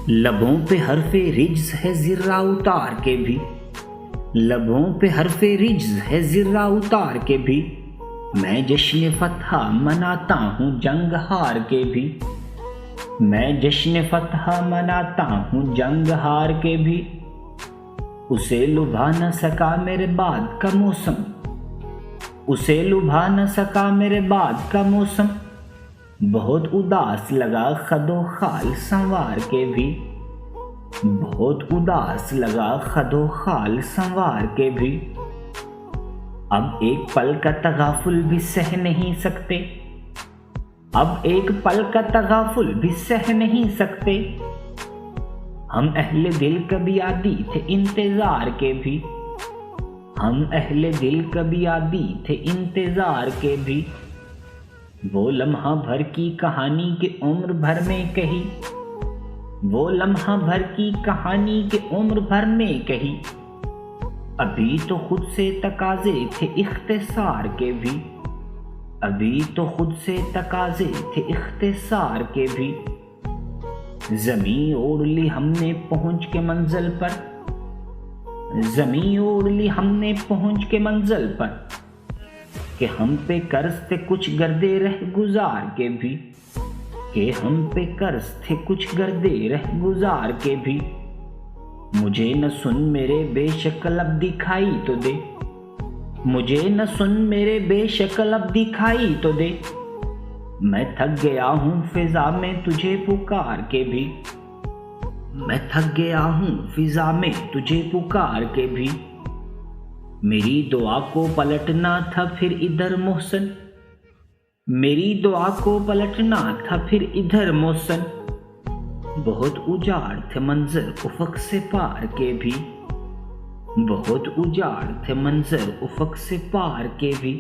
लबों पे हरफे रिज्ज है ज़िर्रा उतार के भी, लबों पे हरफे रिज्ज है ज़िर्रा उतार के भी, मैं जश्न फतहा मनाता हूँ जंग हार के भी, मैं जश्न फतहा मनाता हूँ जंग हार के भी। उसे लुभा न सका मेरे बाद का मौसम, उसे लुभा न सका मेरे बाद का मौसम, बहुत उदास लगा खदो खाल संवार के भी, बहुत उदास लगा खदो खाल संवार के भी। अब एक पल का तगाफुल भी सह नहीं सकते, अब एक पल का तगाफुल भी सह नहीं सकते, हम अहले दिल कभी आदी थे इंतजार के भी, हम अहले दिल कभी आदी थे इंतजार के भी। वो लम्हा भर की कहानी के उम्र भर में कही, वो लम्हा भर की कहानी के उम्र भर में कही, अभी तो खुद से तकाजे थे इख्तिसार के भी, अभी तो खुद से तकाजे थे इख्तिसार के भी। ज़मीं ओढ़ ली हमने पहुँच के मंजिल पर, ज़मीं ओढ़ ली हमने पहुँच के मंजिल पर, कि हम पे कर्ज थे कुछ गर्दे रह गुजार के भी, कि हम पे कर्ज थे कुछ गर्दे रह गुजार के भी। मुझे न सुन मेरे बेशक्ल अब दिखाई तो दे, मुझे न सुन मेरे बेशक्ल अब दिखाई तो दे, मैं थक गया हूँ फिजा में तुझे पुकार के भी, मैं थक गया हूँ फिजा में तुझे पुकार के भी। मेरी दुआ को पलटना था फिर इधर मोहसन, मेरी दुआ को पलटना था फिर इधर मोहसन, बहुत उजाड़ थे मंजर उफक से पार के भी, बहुत उजाड़ थे मंजर उफक से पार के भी।